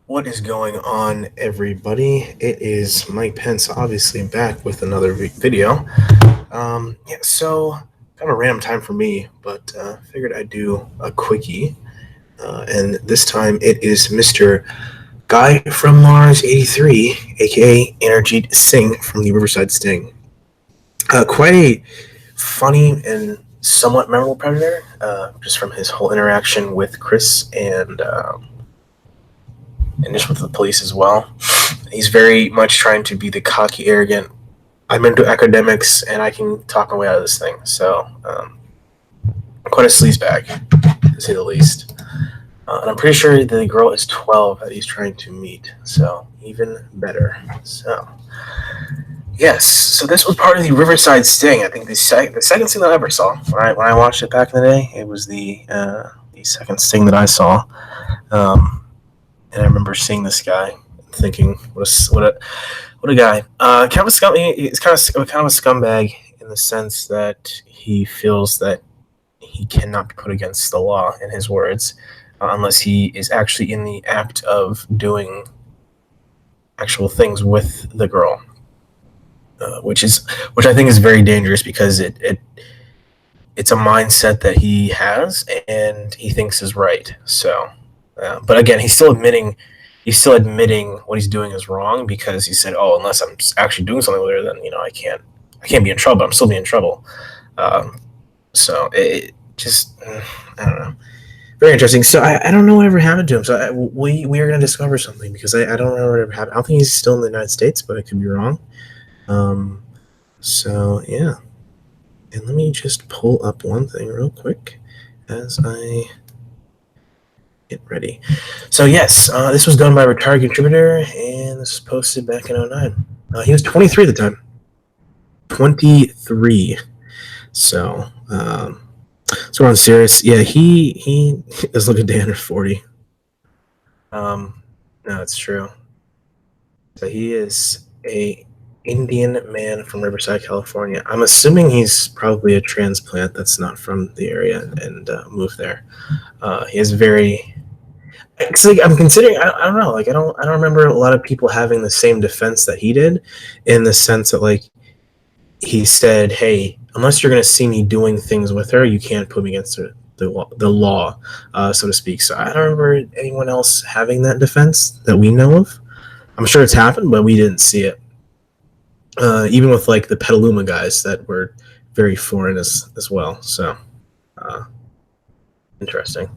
What is going on, everybody? It is Mike Pence, obviously back with another video. So kind of a random time for me, but figured I'd do a quickie. And this time it is Mr. Guy from Mars 83, aka Inderjeet Singh from the Riverside Sting. Quite a funny and somewhat memorable predator, just from his whole interaction with Chris and just with the police as well. He's very much trying to be the cocky, arrogant. I'm into academics and I can talk my way out of this thing. So, quite a sleazebag, to say the least. And I'm pretty sure the girl is 12 that he's trying to meet. So, even better. So, yes. So, this was part of the Riverside Sting. I think the second sting that I ever saw. When I watched it back in the day, it was the second sting that I saw. And I remember seeing this guy, thinking, what a guy. Kind of a scum. He's kind of a scumbag in the sense that he feels that he cannot be put against the law, in his words, unless he is actually in the act of doing actual things with the girl, which I think is very dangerous because it's a mindset that he has and he thinks is right. So. But again, he's still admitting what he's doing is wrong because he said, "Oh, unless I'm actually doing something with her, then I can't be in trouble. I'm still be in trouble." So it just I don't know, very interesting. So I don't know whatever happened to him. So we are gonna discover something because I don't know whatever happened. I don't think he's still in the United States, but I could be wrong. So yeah, and let me just pull up one thing real quick as I get ready. So yes, this was done by a retired contributor, and this was posted back in 2009. He was 23 at the time. 23. So, so on serious, yeah, he is looking damn near 40. No, it's true. So he is a Indian man from Riverside, California. I'm assuming he's probably a transplant that's not from the area and moved there. He has very. It's like I'm considering. I don't know. Like I don't remember a lot of people having the same defense that he did, in the sense that like he said, "Hey, unless you're going to see me doing things with her, you can't put me against the law, so to speak." So I don't remember anyone else having that defense that we know of. I'm sure it's happened, but we didn't see it. Even with like the Petaluma guys that were very foreign as well. So interesting.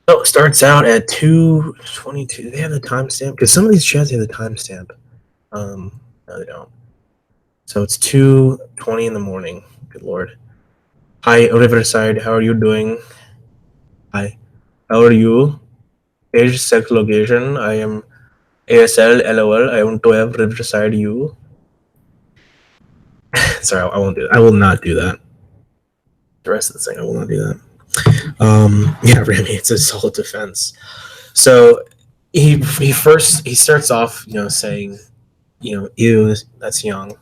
So it starts out at 2:22. They have the timestamp because some of these chats have the timestamp. No, they don't. So it's 2:20 in the morning. Good lord. Hi, Riverside. How are you doing? Hi. How are you? Age, sex, location. I am ASL, LOL. I want to have Riverside you. Sorry, I won't do that. I will not do that. The rest of the thing, I will not do that. Yeah, Rami, it's a solid defense. So he starts off, saying, ew, that's young.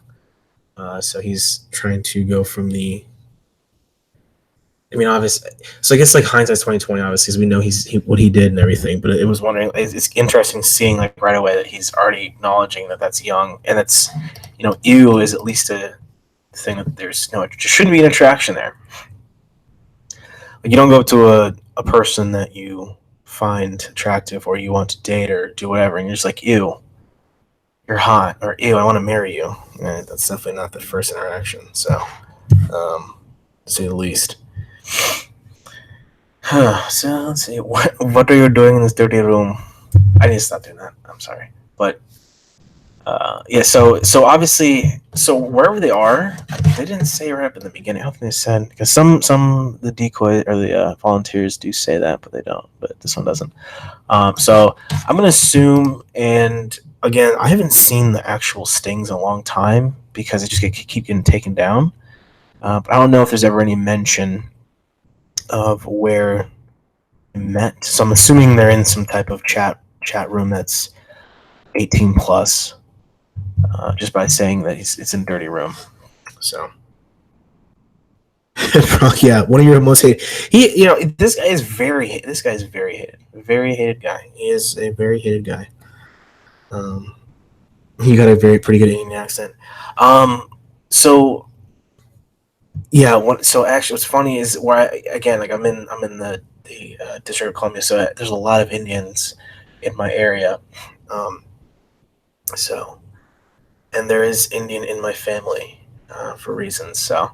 So he's trying to go from the. I mean, obviously, so I guess like hindsight's 2020, obviously, because we know what he did and everything. But it was wondering, it's interesting seeing like right away that he's already acknowledging that that's young, and that's, ew is at least a thing that there's shouldn't be an attraction there. Like you don't go up to a person that you find attractive or you want to date or do whatever, and you're just like, ew, you're hot, or ew, I want to marry you. And that's definitely not the first interaction. So, to say the least. So let's see, what are you doing in this dirty room? I need to stop doing that. I'm sorry, but yeah. So obviously, so wherever they are, they didn't say right up in the beginning. I don't think they said, because some the decoy or the volunteers do say that, but they don't. But this one doesn't. So I'm gonna assume, and again, I haven't seen the actual stings in a long time because they just keep getting taken down. But I don't know if there's ever any mention of where they met. So I'm assuming they're in some type of chat room that's 18 plus, just by saying that it's in a dirty room. So Yeah, one of your most hated. This guy is very. This guy is very hated. Very hated guy. He is a very hated guy. Um, he got a very pretty good Indian accent. Um, so yeah. So actually, what's funny is where again, like I'm in the District of Columbia, so there's a lot of Indians in my area. Um, so and there is Indian in my family for reasons. So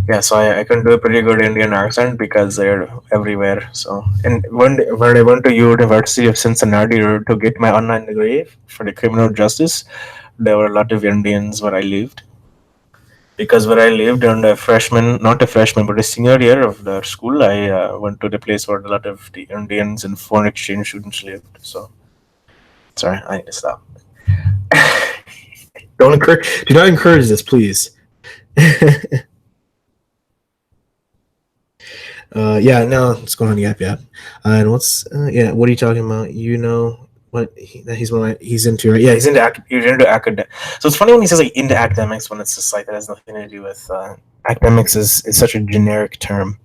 yeah, so I can do a pretty good Indian accent because they're everywhere. So, and when I went to University of Cincinnati to get my online degree for the criminal justice, there were a lot of Indians where I lived. Because where I lived on a freshman, not a freshman, but a senior year of the school, I went to the place where a lot of the Indians and foreign exchange students lived. So, sorry, I need to stop. Do not encourage this, please. Yeah, no, what's going on? Yep, yep. And yeah, what are you talking about? He's he's into, right? Yeah, he's into academic. So it's funny when he says like into academics when it's just like that has nothing to do with academics is such a generic term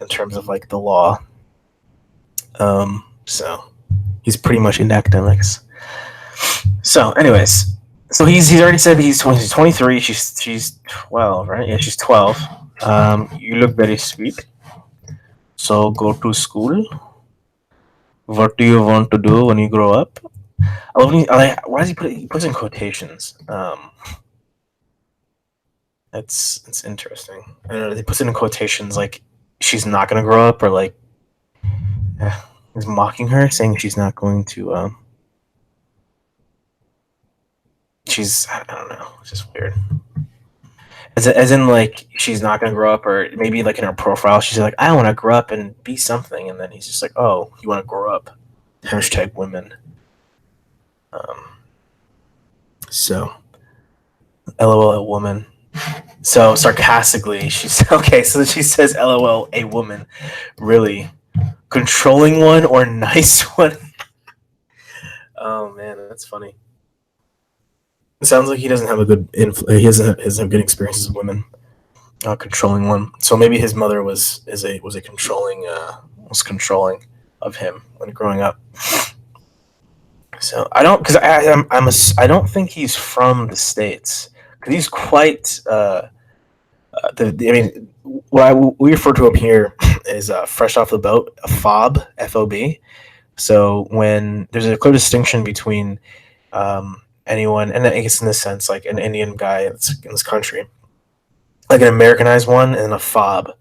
in terms of like the law. So he's pretty much into academics. So, anyways, so he's already said he's 23. She's 12, right? Yeah, she's 12. You look very sweet. So go to school. What do you want to do when you grow up? Why does he put it? He puts in quotations. It's interesting. I don't know. He puts it in quotations like she's not gonna grow up, or like he's mocking her, saying she's not going to. I don't know. It's just weird. As in like she's not gonna grow up, or maybe like in her profile she's like, I want to grow up and be something, and then he's just like, oh, you want to grow up? Hashtag women. So, LOL, a woman. So sarcastically, she's okay. So she says, "LOL, a woman." Really, controlling one or nice one? Oh man, that's funny. It sounds like he doesn't have a good he doesn't have good experiences with women. Controlling one. So maybe his mother was a controlling was controlling of him when growing up. So I don't because I don't think he's from the States because he's quite I mean, what we refer to up here is fresh off the boat, a fob, FOB. So when there's a clear distinction between anyone, and I guess in this sense, like an Indian guy that's in this country, like an Americanized one and a fob,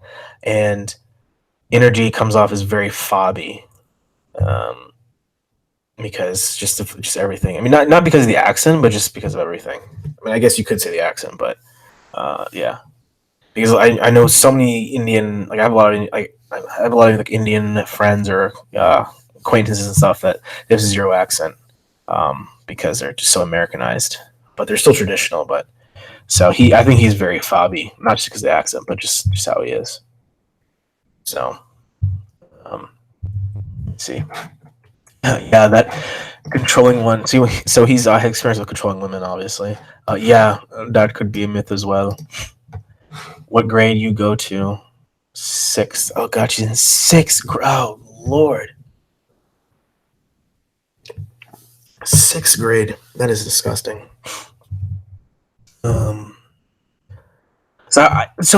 and Inderjeet comes off as very fobby, um, because just everything. I mean, not because of the accent, but just because of everything. I mean, I guess you could say the accent, but yeah. Because I know so many Indian, like I have a lot of like Indian friends or acquaintances and stuff that there's zero accent, because they're just so Americanized, but they're still traditional. But so I think he's very fobby, not just because of the accent, but just how he is. So, um, let's see, yeah, that controlling one. See, so he's had experience with controlling women, obviously. Yeah, that could be a myth as well. What grade you go to? Sixth. Oh god, she's in sixth. Oh lord, sixth grade. That is disgusting. Um. So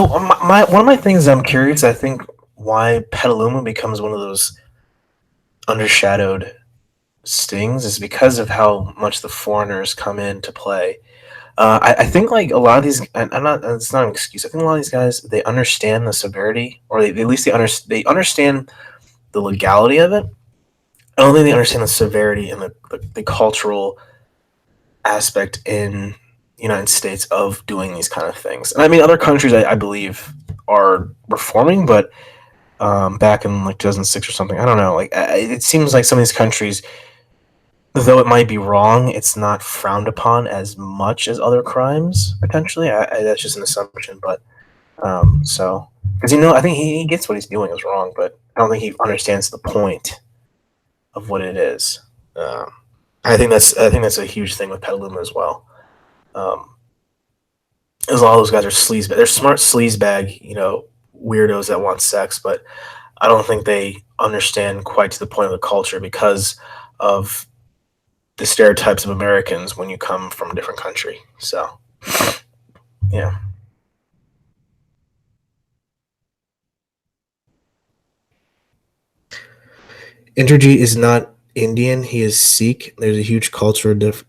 my one of my things I'm curious. I think why Petaluma becomes one of those undershadowed stings is because of how much the foreigners come into play. I think like a lot of these, and I'm not. It's not an excuse. I think a lot of these guys they understand the severity, or at least they understand the legality of it. I don't think they understand the severity and the cultural aspect in the United States of doing these kind of things. And I mean, other countries I believe are reforming, but back in like 2006 or something, I don't know. Like it seems like some of these countries, though it might be wrong, it's not frowned upon as much as other crimes potentially. That's just an assumption, but so because I think he gets what he's doing is wrong, but I don't think he understands the point of what it is. Um, I think that's a huge thing with Petaluma as well. Um, as all those guys are sleazebag, they're smart sleazebag, weirdos that want sex, but I don't think they understand quite to the point of the culture because of the stereotypes of Americans when you come from a different country. So, yeah. Inderjeet is not Indian. He is Sikh. There's a huge cultural difference.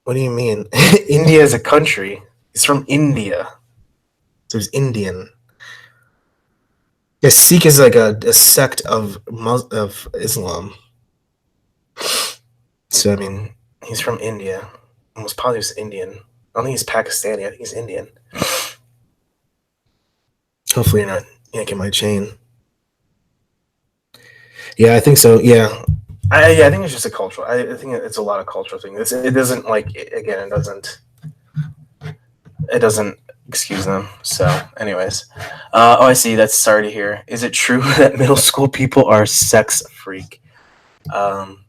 What do you mean? India is a country. He's from India. So he's Indian. Yeah, Sikh is like a sect of Islam. So I mean, he's from India. Almost probably he's Indian. I don't think he's Pakistani. I think he's Indian. Hopefully you're not yanking my chain. Yeah, I think so. Yeah, I think it's just a cultural. I think it's a lot of cultural thing. It doesn't like again. It doesn't excuse them. So, anyways, oh, I see. That's sorry to hear. Is it true that middle school people are sex freak? Um,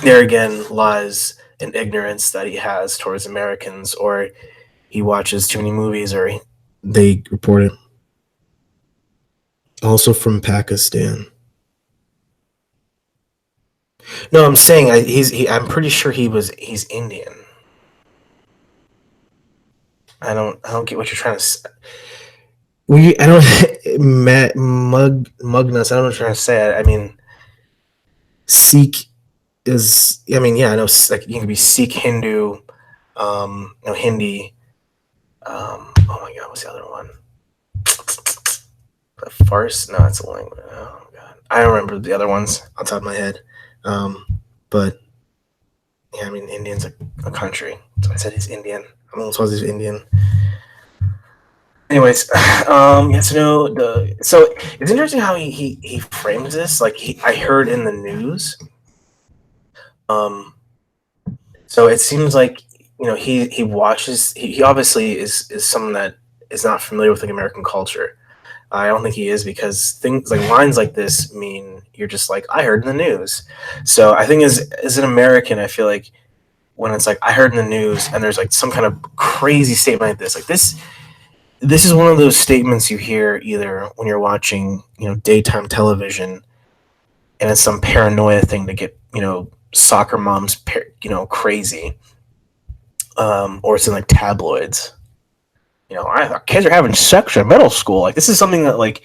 there again lies an ignorance that he has towards Americans, or he watches too many movies, or they report it. Also from Pakistan. No, I'm saying I'm pretty sure he's Indian. I don't get what you're trying to. I don't mugness. I don't know what you're trying to say. I mean, Sikh is. I mean, yeah, I know. Like you can be Sikh, Hindu, Hindi. Oh my God, what's the other one? Farce? No, it's a language. Oh God, I don't remember the other ones on top of my head. But yeah, I mean, Indian's a country. So I said he's Indian. I'm almost positive he's Indian. Anyways, yes, no, so it's interesting how he frames this. Like I heard in the news. Um, so it seems like he watches. He obviously is someone that is not familiar with like American culture. I don't think he is because things like lines like this mean you're just like I heard in the news. So I think as an American, I feel like when it's like I heard in the news and there's like some kind of crazy statement like this is one of those statements you hear either when you're watching daytime television and it's some paranoia thing to get soccer moms crazy, or it's in like tabloids. I thought kids are having sex in middle school. Like this is something that like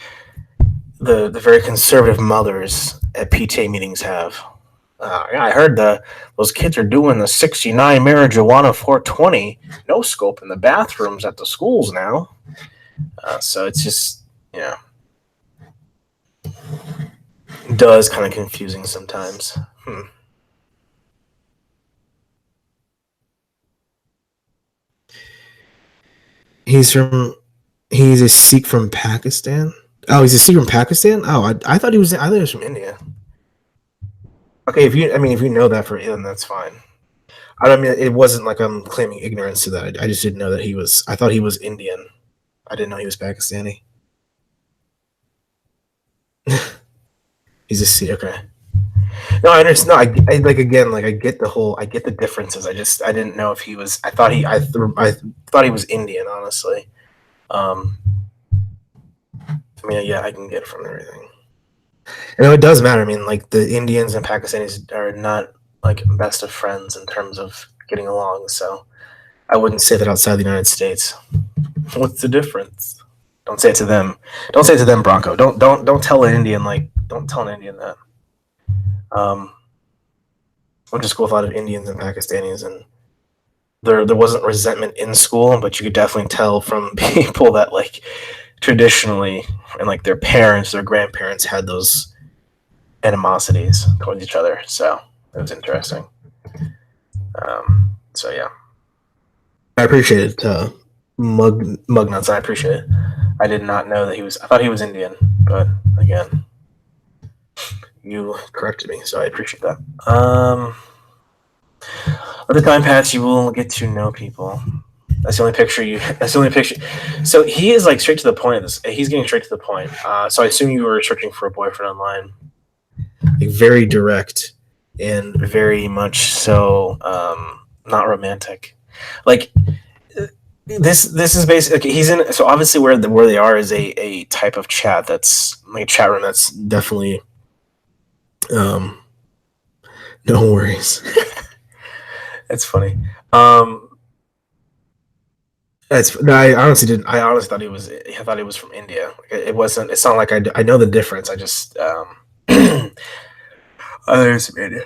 the very conservative mothers at PTA meetings have. Yeah, I heard those kids are doing the 69 marijuana 420 no scope in the bathrooms at the schools now. So it's just does kind of confusing sometimes. He's from he's a Sikh from Pakistan. Oh, he's a Sikh from Pakistan. Oh, I thought he was from India. Okay, if you know that for him, that's fine. I don't mean it wasn't like I'm claiming ignorance to that. I just didn't know that he was. I thought he was Indian. I didn't know he was Pakistani. He's a Sikh. Okay. No, I understand. No, I like again. Like I get the differences. I didn't know if he was. I thought he was Indian. Honestly. Um. I mean, yeah, I can get it from everything. It does matter. I mean, like the Indians and Pakistanis are not like best of friends in terms of getting along. So I wouldn't say that outside the United States. What's the difference? Don't say it to them. Don't say it to them, Bronco. Don't tell an Indian like. Don't tell an Indian that. Um, went to school with a lot of Indians and Pakistanis, and there wasn't resentment in school, but you could definitely tell from people that like traditionally and like their parents, their grandparents had those animosities towards each other. So it was interesting. So yeah, I appreciate it. Mug nuts. I appreciate it. I did not know that he was. I thought he was Indian, but again, you corrected me, so I appreciate that. Let the time pass, you will get to know people. That's the only picture you. That's the only picture. So he is like straight to the point. He's getting straight to the point. So I assume you were searching for a boyfriend online. Like very direct and very much so not romantic. Like this is basically okay, he's in. So obviously, where they are is a type of chat that's like a chat room that's definitely um no worries. That's funny. Um, that's no, I honestly didn't. I honestly thought he was. I thought he was from India. Like, it wasn't. It's not like I know the difference. I just I thought he was from India.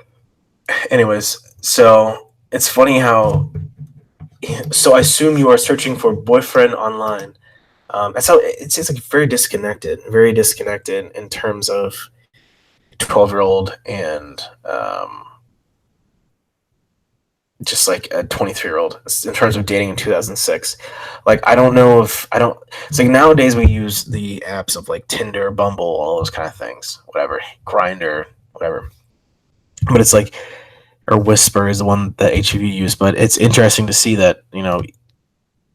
Anyways, so it's funny how. So I assume you are searching for boyfriend online. That's how it's like very disconnected in terms of 12-year-old and just like a 23-year-old in terms of dating in 2006. Like I don't know if I don't. It's like nowadays we use the apps of like Tinder, Bumble, all those kind of things, whatever, Grinder, whatever. But it's like or Whisper is the one that HEV used. But it's interesting to see that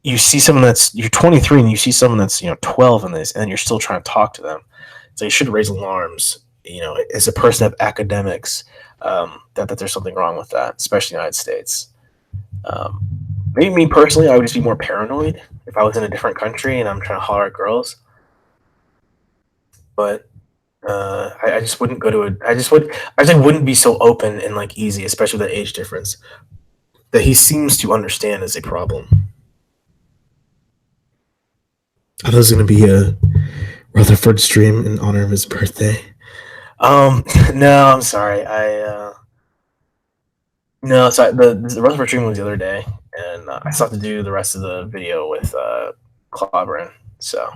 you see someone that's you're 23 and you see someone that's 12 in this, and you're still trying to talk to them. So you should raise alarms. As a person of academics, that there's something wrong with that, especially in the United States. Um, Maybe me personally, I would just be more paranoid if I was in a different country and I'm trying to holler at girls. But I just wouldn't go to a. I just wouldn't be so open and like easy, especially with the age difference that he seems to understand is a problem. I thought it was going to be a Rutherford stream in honor of his birthday. No, I'm sorry. No, so the Rutherford stream was the other day, and I still have to do the rest of the video with Clobberin. So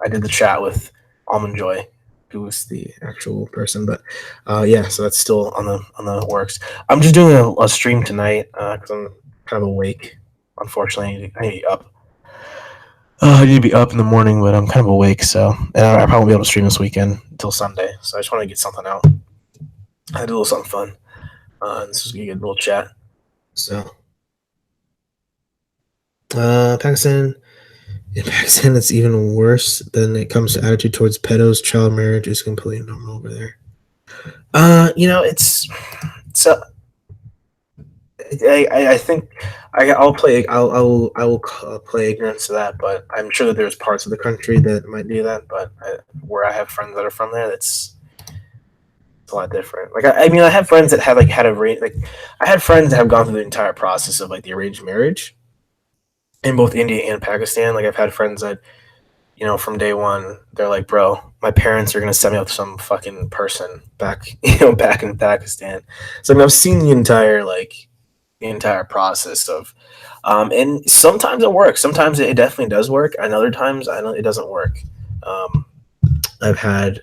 I did the chat with Almond Joy, who was the actual person. But yeah, so that's still on the works. I'm just doing a stream tonight because I'm kind of awake. Unfortunately, I need to be up. I need to be up in the morning, but I'm kind of awake, so and I probably won't be able to stream this weekend until Sunday. So I just want to get something out. I do a little something fun. This is gonna be a good little chat. So, Pakistan. In Pakistan, it's even worse than it comes to attitude towards pedos. Child marriage is completely normal over there. It's I think I'll play I will play ignorance to that, but I'm sure that there's parts of the country that might do that. But where I have friends that are from there, it's a lot different. Like I mean, I have friends that have like had a like I had friends that have gone through the entire process of like the arranged marriage in both India and Pakistan. Like I've had friends that from day one, they're like, bro, my parents are gonna set me up with some fucking person back, back in Pakistan. So I mean, I've seen the entire process of, and sometimes it works. Sometimes it definitely does work, and other times I know it doesn't work. Um, I've had,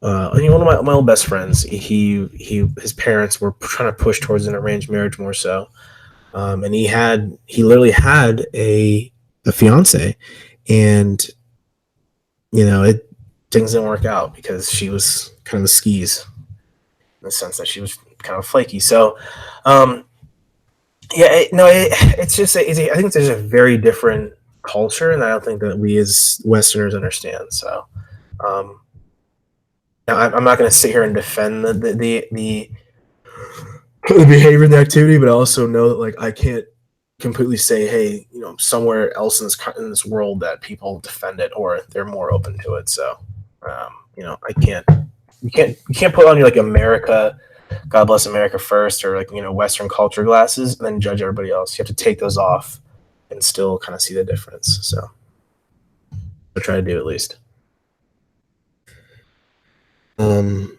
one of my old best friends. His parents were trying to push towards an arranged marriage more so, and he literally had a fiance, and it things didn't work out because she was kind of the skis in the sense that she was kind of flaky. So, um, yeah, it's just I think there's a very different culture, and I don't think that we as Westerners understand. So, um, now I'm not going to sit here and defend the behavior and the activity, but I also know that like I can't completely say, hey, somewhere else in this world that people defend it or they're more open to it. So, I can't. You can't put on your like America, God bless America first, or like Western culture glasses, and then judge everybody else. You have to take those off and still kind of see the difference. So I try to do at least. Um,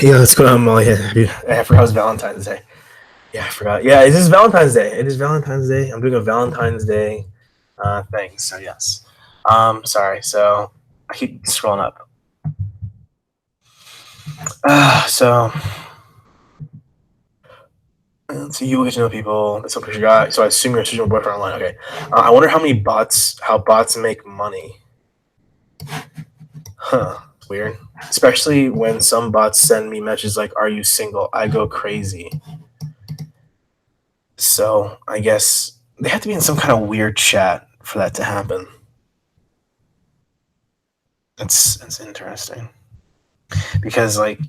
yeah, what's going on, Molly? I forgot it was Valentine's Day. Yeah, I forgot. Yeah, it is Valentine's Day. It is Valentine's Day. I'm doing a Valentine's Day thing. So yes. Sorry. So I keep scrolling up. So let's see. You get to know people. That's some picture guy. So I assume you're searching for a boyfriend online. Okay. I wonder how bots make money. Huh. Weird. Especially when some bots send me messages like, "Are you single?" I go crazy. So I guess they have to be in some kind of weird chat for that to happen. That's interesting because like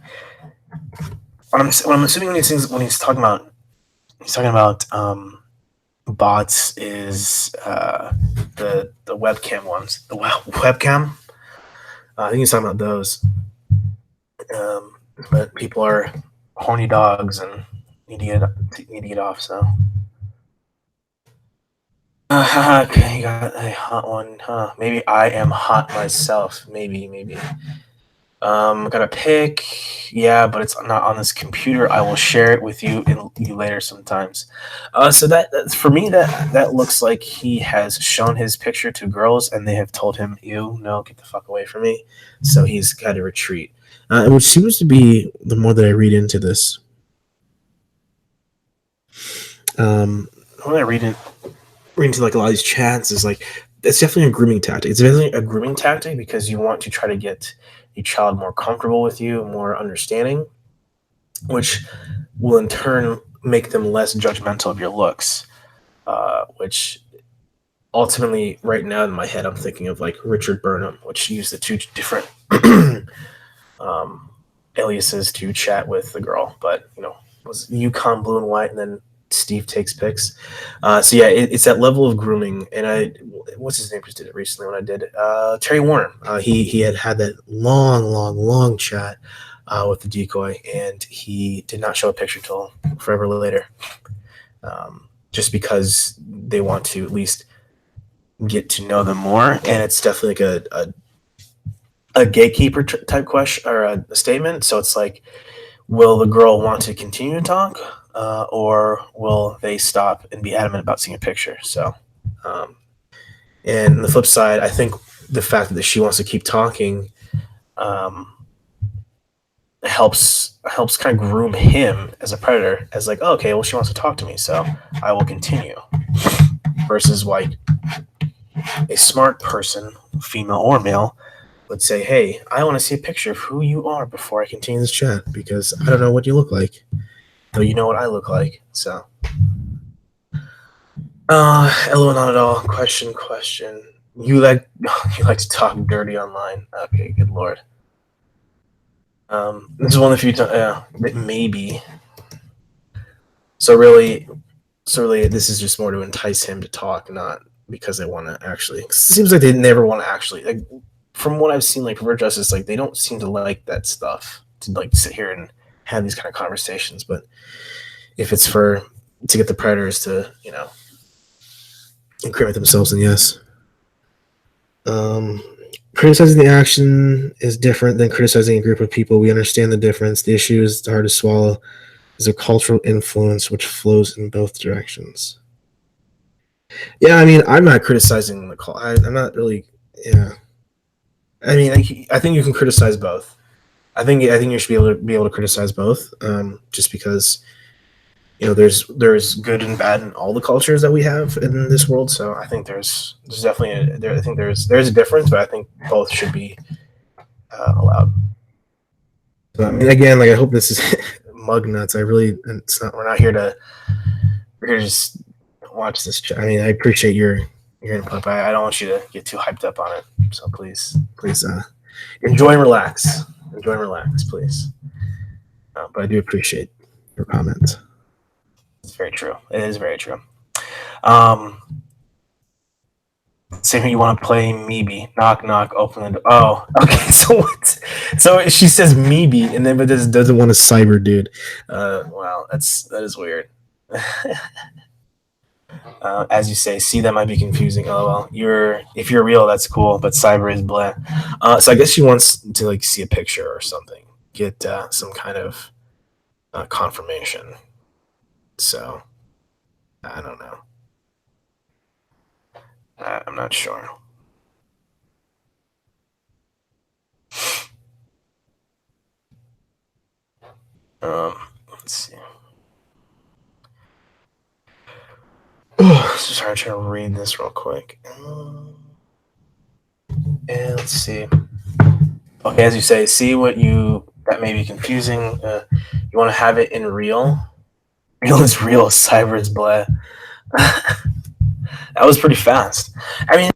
what I'm assuming when he's talking about bots is the webcam ones. The webcam. I think he's talking about those. Um, but people are horny dogs and need to get off. So, okay, you got a hot one, huh? Maybe I am hot myself. Maybe. Got a pic. Yeah, but it's not on this computer. I will share it with you later sometimes. So that for me that looks like he has shown his picture to girls and they have told him, "You no, get the fuck away from me." So he's got to retreat, which seems to be the more that I read into this. When I read into like a lot of these chats is like it's definitely a grooming tactic. It's definitely a grooming tactic because you want to try to get a child more comfortable with you, more understanding, which will in turn make them less judgmental of your looks. Which ultimately, right now in my head, I'm thinking of like Richard Burnham, which used the two different um, aliases to chat with the girl, but was Yukon Blue and White, and then Steve takes pics. So yeah, it's that level of grooming. And what's his name just did it recently when I did it. Terry Warner. He had that long chat with the decoy, and he did not show a picture till forever later, just because they want to at least get to know them more. And it's definitely like a gatekeeper type question or a statement. So it's like, will the girl want to continue to talk, or will they stop and be adamant about seeing a picture? So, um, and on the flip side, I think the fact that she wants to keep talking um, helps kind of groom him as a predator, as like, oh, okay, well, she wants to talk to me, so I will continue. Versus like a smart person, female or male, would say, hey, I want to see a picture of who you are before I continue this chat because I don't know what you look like, though you know what I look like. So, LO, not at all. Question. You like you like to talk dirty online? Okay, good lord. This is one of the few times. Yeah, maybe. So really, this is just more to entice him to talk, not because they want to actually. It seems like they never want to actually. Like from what I've seen, like pervert justice, like they don't seem to like that stuff to like sit here and have these kind of conversations. But if it's to get the predators to incriminate themselves, then yes. Um, Criticizing the action is different than criticizing a group of people. We understand the difference. The issue is hard to swallow. Is a cultural influence which flows in both directions. Yeah, I mean, I'm not criticizing the call. I'm not really. Yeah, I mean, I think you can criticize both. I think you should be able to criticize both, just because there's good and bad in all the cultures that we have in this world. So I think there's definitely I think there's a difference, but I think both should be allowed. So, I mean, again, like I hope this is mug nuts. I really, it's not. We're here to just watch this. I mean, I appreciate your input, but I don't want you to get too hyped up on it. So please, enjoy and relax. Enjoy and relax, please. But I do appreciate your comments. It's very true. It is very true. Um, Same here. You want to play Meebe? Knock knock. Open the door. Oh, okay. So what? So she says Meebe, and then but doesn't want a cyber dude. Wow, that is weird. As you say, see that might be confusing. Oh well, if you're real, that's cool, but cyber is blah. So I guess she wants to like see a picture or something, get some kind of confirmation. So I don't know. I'm not sure. Let's see. Sorry, I'm trying to read this real quick. And let's see. Okay, as you say, see what you that may be confusing. You want to have it in real. Real is real. Cyber is blah. That was pretty fast. I mean,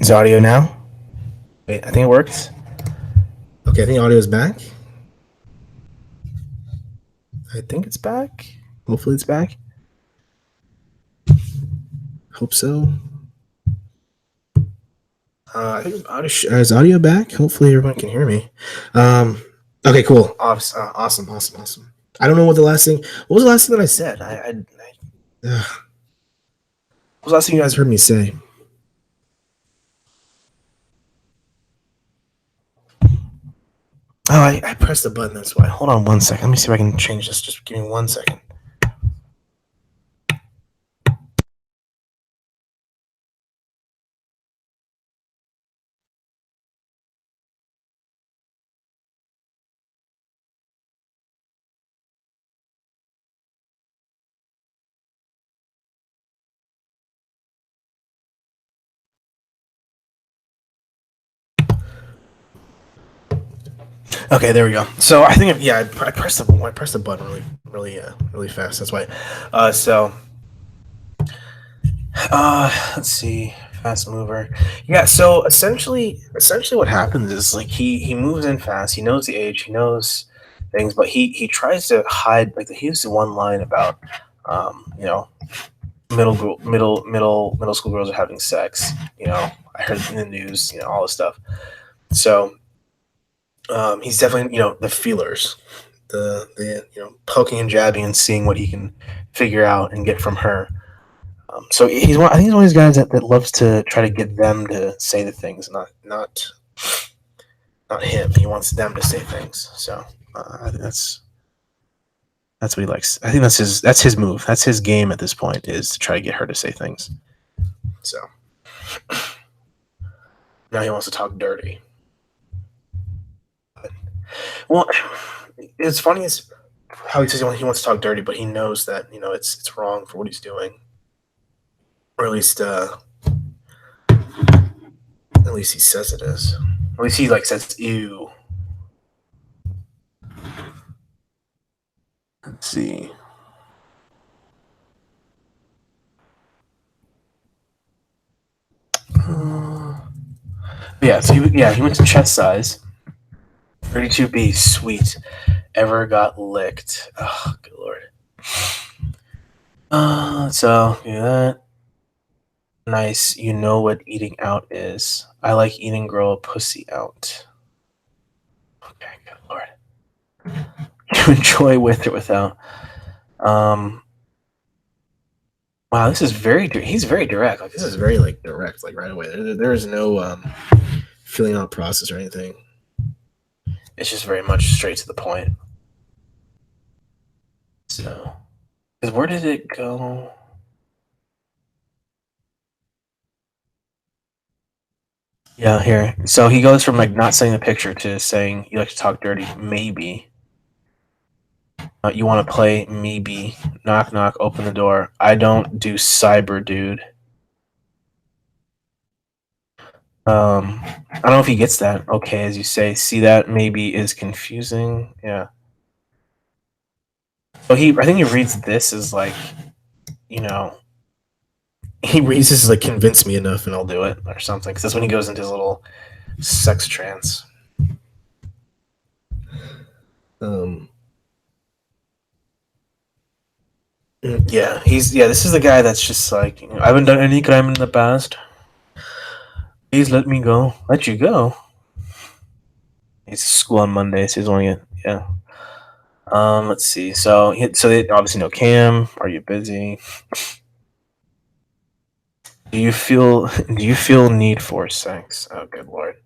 Is audio now? Wait, I think it worked. Okay, I think audio is back. I think it's back. Hopefully it's back. Hope so. I think is audio back? Hopefully everyone can hear me. Okay, cool. Awesome. I don't know what the last thing. What was the last thing that I said? What was the last thing you guys heard me say? Oh, I pressed the button. That's why. Hold on one second. Let me see if I can change this. Just give me 1 second. Okay, there we go. So I think I pressed the button really fast. That's why. Let's see, fast mover. Yeah. So essentially, what happens is like he moves in fast. He knows the age. He knows things, but he tries to hide. Like he used one line about, you know, middle school girls are having sex. You know, I heard in the news. You know, all this stuff. So he's definitely the feelers, the poking and jabbing and seeing what he can figure out and get from her. So I think he's one of these guys that loves to try to get them to say the things, not him. He wants them to say things. So I think that's what he likes. I think that's his move. That's his game at this point, is to try to get her to say things. So now he wants to talk dirty. Well, it's funny is how he says he wants to talk dirty, but he knows that it's wrong for what he's doing, or at least he says it is. At least he says ew. Let's see. Yeah, so he went to chest size. 32B, sweet. Ever got licked? Oh, good lord. So do that. Nice. You know what eating out is. I like eating girl pussy out. Okay, good lord. You enjoy with or without. Wow, this is he's very direct. Like, this is very direct, right away. There is no filling out process or anything. It's just very much straight to the point. So, because where did it go? Yeah, here. So he goes from not saying the picture to saying you like to talk dirty, maybe. You want to play, maybe. Knock, knock, open the door. I don't do cyber, dude. I don't know if he gets that. Okay, as you say, see that maybe is confusing. Yeah. So I think he reads this as he reads this as convince me enough and I'll do it or something. Because that's when he goes into his little sex trance. Yeah, this is the guy that's just I haven't done any crime in the past. Please let me go. Let you go. He's school on Monday, so he's only yeah. Let's see. So they obviously know Cam. Are you busy? Do you feel need for sex? Oh, good lord.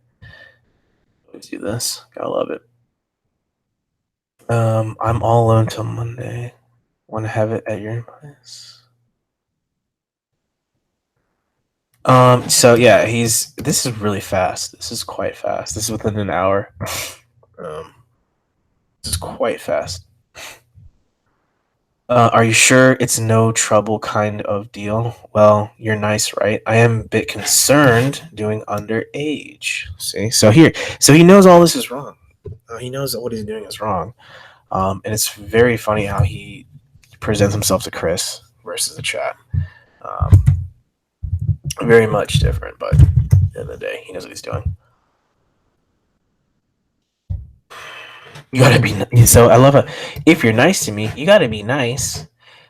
Let's do this. Gotta love it. I'm all alone till Monday. Want to have it at your place? So yeah, this is really fast. This is quite fast. This is within an hour. This is quite fast. Are you sure it's no trouble kind of deal? Well, you're nice, right? I am a bit concerned doing underage. See? So he knows all this is wrong. He knows that what he's doing is wrong. And it's very funny how he presents himself to Chris versus the chat. Very much different, but the end of the day. He knows what he's doing. You gotta be so. I love it. If you're nice to me, you gotta be nice.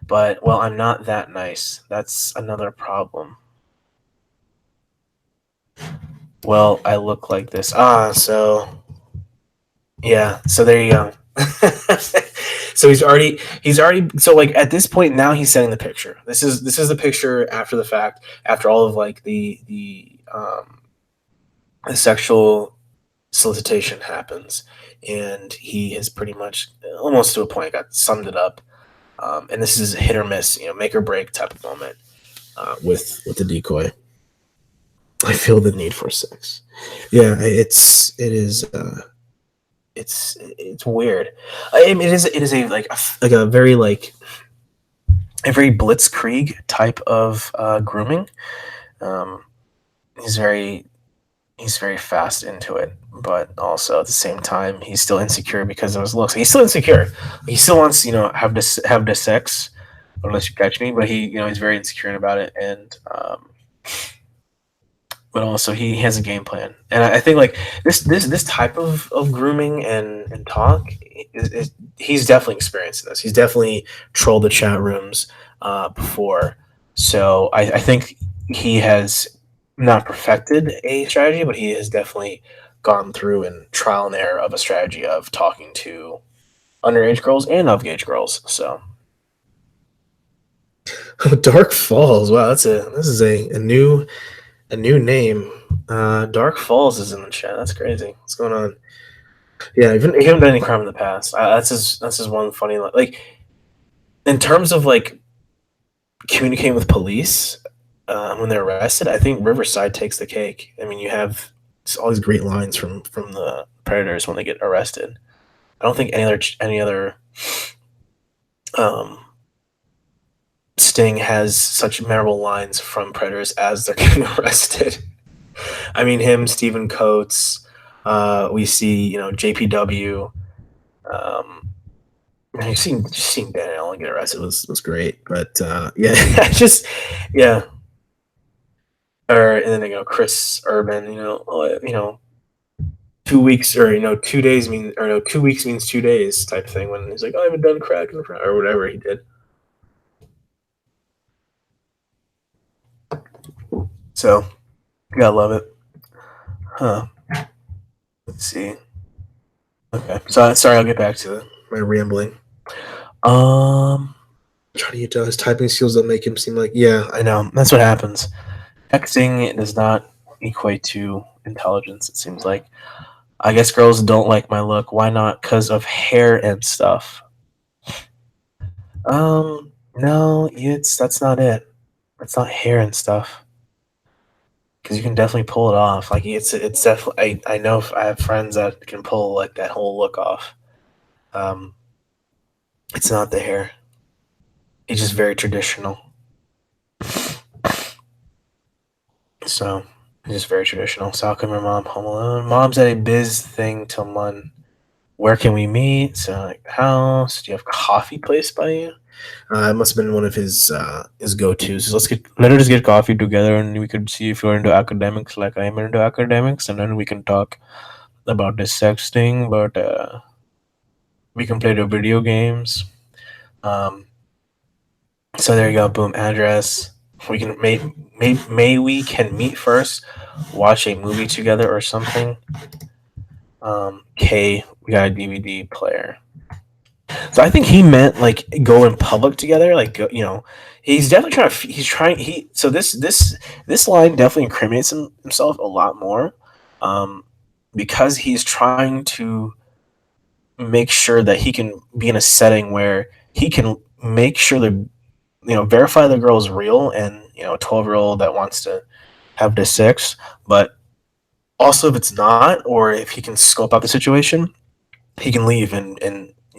But well, I'm not that nice. That's another problem. Well, I look like this. So yeah. So there you go. So he's already so like at this point now he's setting the picture. This is the picture after the fact, after all of like the sexual solicitation happens, and he has pretty much almost to a point got summed it up. And this is a hit or miss, make or break type of moment with the decoy. I feel the need for sex. Yeah, it's weird. I mean, it is a like a very like a very blitzkrieg type of grooming. Um, he's very he's very fast into it, but also at the same time he's still insecure because of his looks. He's still insecure. He still wants have this sex, unless you catch me. But he's very insecure about it, and but also he has a game plan. And I think like this type of grooming and talk he's definitely experienced this. He's definitely trolled the chat rooms before, so I think he has not perfected a strategy, but he has definitely gone through and trial and error of a strategy of talking to underage girls and of age girls. So Dark Falls. Wow, this is a new name. Dark Falls is in the chat. That's crazy. What's going on? Yeah, he haven't done any crime in the past. That's his one funny like in terms of like communicating with police when they're arrested. I think Riverside takes the cake. I mean, you have all these great lines from the predators when they get arrested. I don't think any other um, sting has such memorable lines from predators as they're getting arrested. I mean, him, Stephen Coates. We see JPW. Um, seeing Dan Allen get arrested was great, but yeah, yeah. Or and then Chris Urban, 2 weeks or 2 days mean or no 2 weeks means 2 days type thing when he's like, I haven't done crack in or whatever he did. So you gotta love it. Huh. Let's see. Okay. So sorry, I'll get back to my rambling. Johnny Utah, his typing skills don't make him seem like I know. That's what happens. Texting does not equate to intelligence, it seems like. I guess girls don't like my look. Why not? Because of hair and stuff. No, that's not it. It's not hair and stuff. Because you can definitely pull it off. Like it's definitely. I know I have friends that can pull like that whole look off. Um, it's not the hair. It's just very traditional. So it's just very traditional. So how come your mom home alone? Mom's at a biz thing till Mon. Where can we meet? So like house. Do you have a coffee place by you? It must have been one of his go-tos. So let us just get coffee together, and we could see if you're into academics, like I am into academics, and then we can talk about this sex thing. But we can play the video games. So there you go. Boom. Address. We can may we can meet first, watch a movie together or something. K, we got a DVD player. So I think he meant like go in public together, like he's definitely so this line definitely incriminates himself a lot more, because he's trying to make sure that he can be in a setting where he can make sure that verify the girl is real and a 12-year-old that wants to have this sex, but also if it's not, or if he can scope out the situation, he can leave and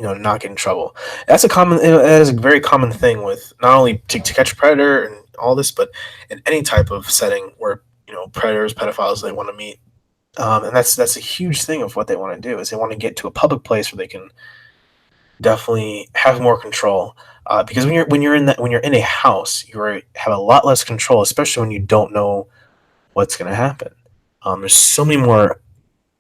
not get in trouble. That is a very common thing with not only to catch a predator and all this, but in any type of setting where predators, pedophiles, they want to meet, and that's a huge thing of what they want to do is they want to get to a public place where they can definitely have more control. Because when you're in a house, have a lot less control, especially when you don't know what's going to happen. There's so many more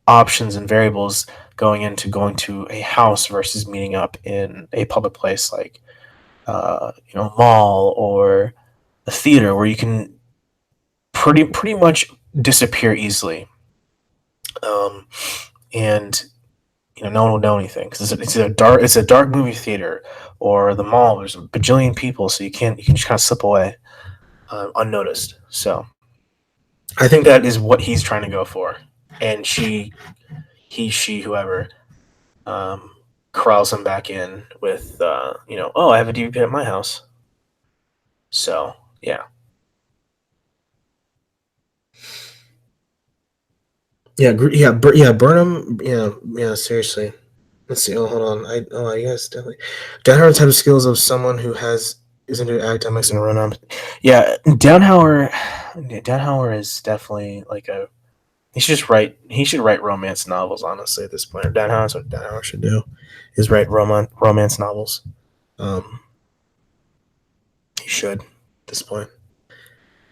options and variables going to a house versus meeting up in a public place like a mall or a theater where you can pretty much disappear easily, um, and no one will know anything because it's a dark movie theater or the mall. There's a bajillion people, so you can just kind of slip away unnoticed. So I think that is what he's trying to go for, and she, whoever, um, corrals him back in with, oh, I have a DVP at my house. So yeah, yeah, Burnham, yeah. Seriously, let's see. Oh, hold on. I guess definitely. Downhauer type of skills of someone who is into academics and run. Yeah, Downhauer is definitely like a. He should just write. He should write romance novels. Honestly, at this point, Downhauer's what Downhauer should do, is write romance novels. Um, he should at this point.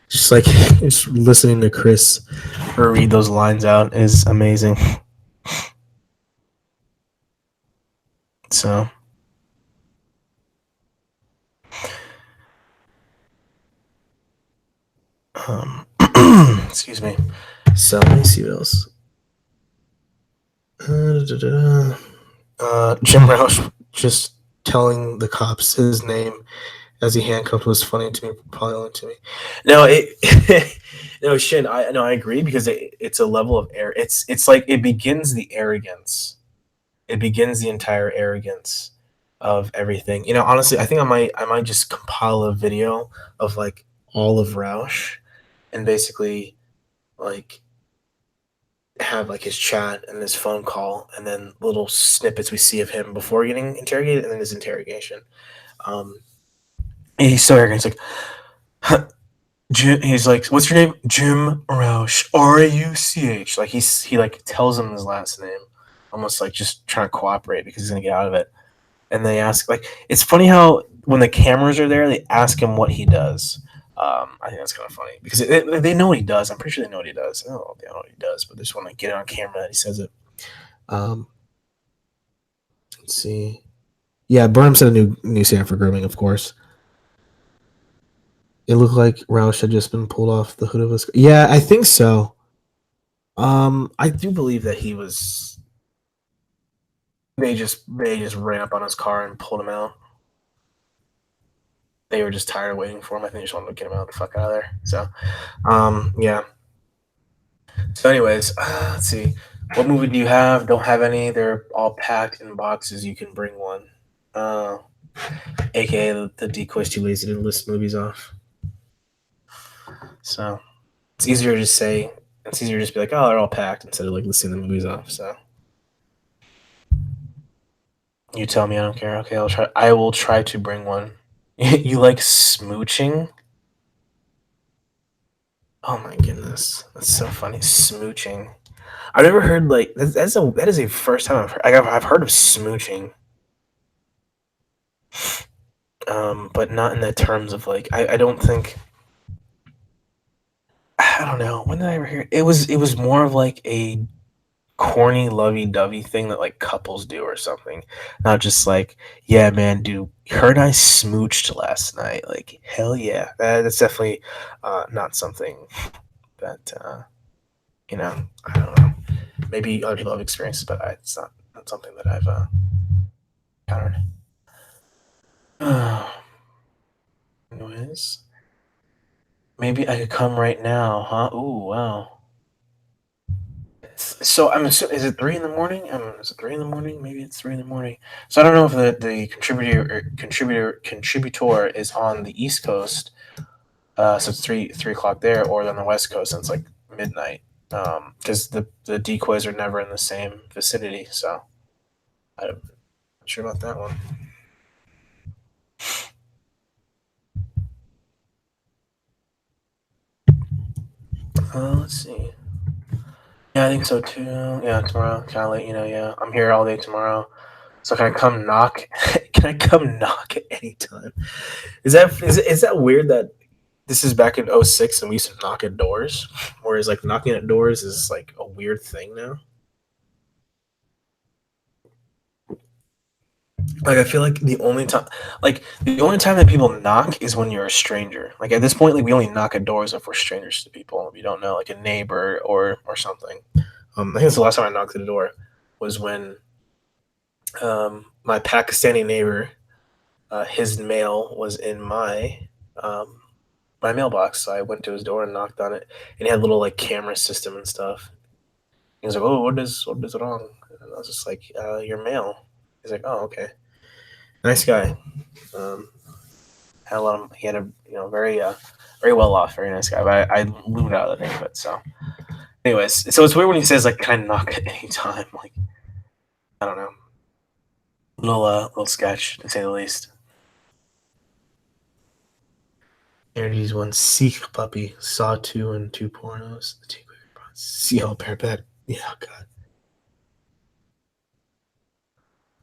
Just like just listening to Chris or read those lines out is amazing. So, excuse me. So let me see what else. Jim Roush just telling the cops his name as he handcuffed was funny to me, probably only to me. No, no, Shin. I agree because it's a level of air. It's like it begins the arrogance. It begins the entire arrogance of everything. Honestly, I think I might just compile a video of like all of Roush and basically like have like his chat and his phone call and then little snippets we see of him before getting interrogated and then his interrogation. Um, and he's so arrogant. He's like, Jim, he's like, "What's your name?" Jim Roush, Rauch. Like he like tells him his last name, almost like just trying to cooperate because he's gonna get out of it. And they ask, like, it's funny how when the cameras are there, they ask him what he does. I think that's kind of funny because they know what he does. I'm pretty sure they know what he does. Oh, they know what he does, but they just want to get it on camera that he says it. Um, let's see. Yeah, Burnham said a new stand for grooming, of course. It looked like Roush had just been pulled off the hood of his. Yeah, I think so. I do believe that he was. They just ran up on his car and pulled him out. They were just tired of waiting for him. I think they just wanted to get him out the fuck out of there. So, yeah. So, anyways, let's see. What movie do you have? Don't have any. They're all packed in boxes. You can bring one. AKA the decoy's too lazy to list movies off. So it's easier to just say. It's easier to just be like, oh, they're all packed instead of like listing the movies off. So you tell me. I don't care. Okay, I'll try. I will try to bring one. You like smooching? Oh my goodness, that's so funny. Smooching. I've never heard like that is a first time I've heard of smooching. But not in the terms of like I don't think I don't know when did I ever hear it? It was more of like a corny lovey-dovey thing that like couples do or something, not just like yeah man dude her and I smooched last night like hell yeah that's definitely not something that I don't know. Maybe other people have experiences, but it's not something that I've encountered. Anyways, maybe I could come right now, huh? Ooh, wow. So I'm assuming, is it 3 in the morning? Is it 3 in the morning? Maybe it's 3 in the morning. So I don't know if the contributor is on the East Coast, so it's 3 o'clock there, or on the West Coast, and it's like midnight. Because the decoys are never in the same vicinity, so I'm not sure about that one. Let's see. Yeah, I think so too. Yeah, tomorrow. Can I let you know? Yeah, I'm here all day tomorrow. So can I come knock? Can I come knock at any time? Is that weird that this is back in '06, and we used to knock at doors, whereas like knocking at doors is like a weird thing now. Like I feel like the only time that people knock is when you're a stranger. Like at this point, like we only knock at doors if we're strangers to people. If you don't know, like a neighbor or something. I think it's the last time I knocked at the door was when my Pakistani neighbor, his mail was in um, my mailbox. So I went to his door and knocked on it, and he had a little like camera system and stuff. He was like, "Oh, what is wrong?" And I was just like, "Your mail." He's like, "Oh, okay." Nice guy. Um, had a lot of, he had a very very well off, very nice guy. But I loomed out of the name of it. So, anyways, so it's weird when he says like, "Can I knock at any time?" Like I don't know, little sketch to say the least. Entities one Sikh puppy saw two and two pornos. See all pair bed. Yeah, God.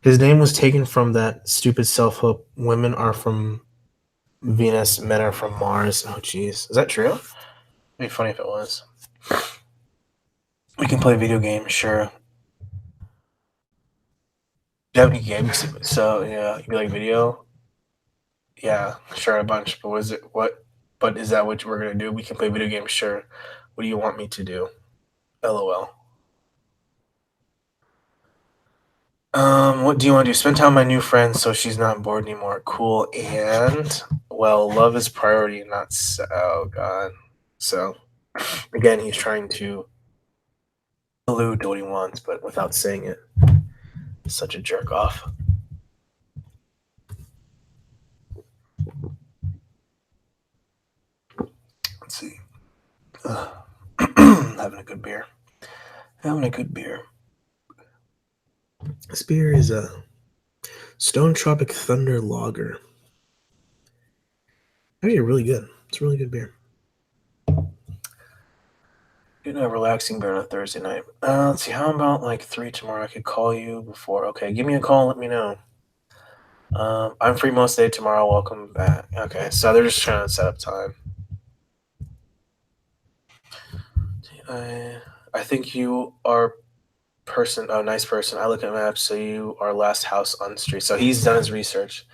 His name was taken from that stupid self help. Women are from Venus, men are from Mars. Oh, jeez, is that true? It'd be funny if it was. We can play video games, sure. Do you have any games? So yeah, you like video? Yeah, sure, a bunch. But was it what? But is that what we're gonna do? We can play video games, sure. What do you want me to do? LOL. What do you want to do? Spend time with my new friend so she's not bored anymore. Cool. And well, love is priority, not oh god. So again, he's trying to allude to what he wants, but without saying it. Such a jerk off. Let's see. Having a good beer. Having a good beer. This beer is a Stone Tropic Thunder Lager. Actually, really good. It's a really good beer. Getting a relaxing beer on a Thursday night. Let's see. How about like 3 tomorrow? I could call you before. Okay, give me a call. Let me know. I'm free most day tomorrow. Welcome back. Okay, so they're just trying to set up time. I think you are nice person. I look at maps, so you are last house on the street. So he's done his research.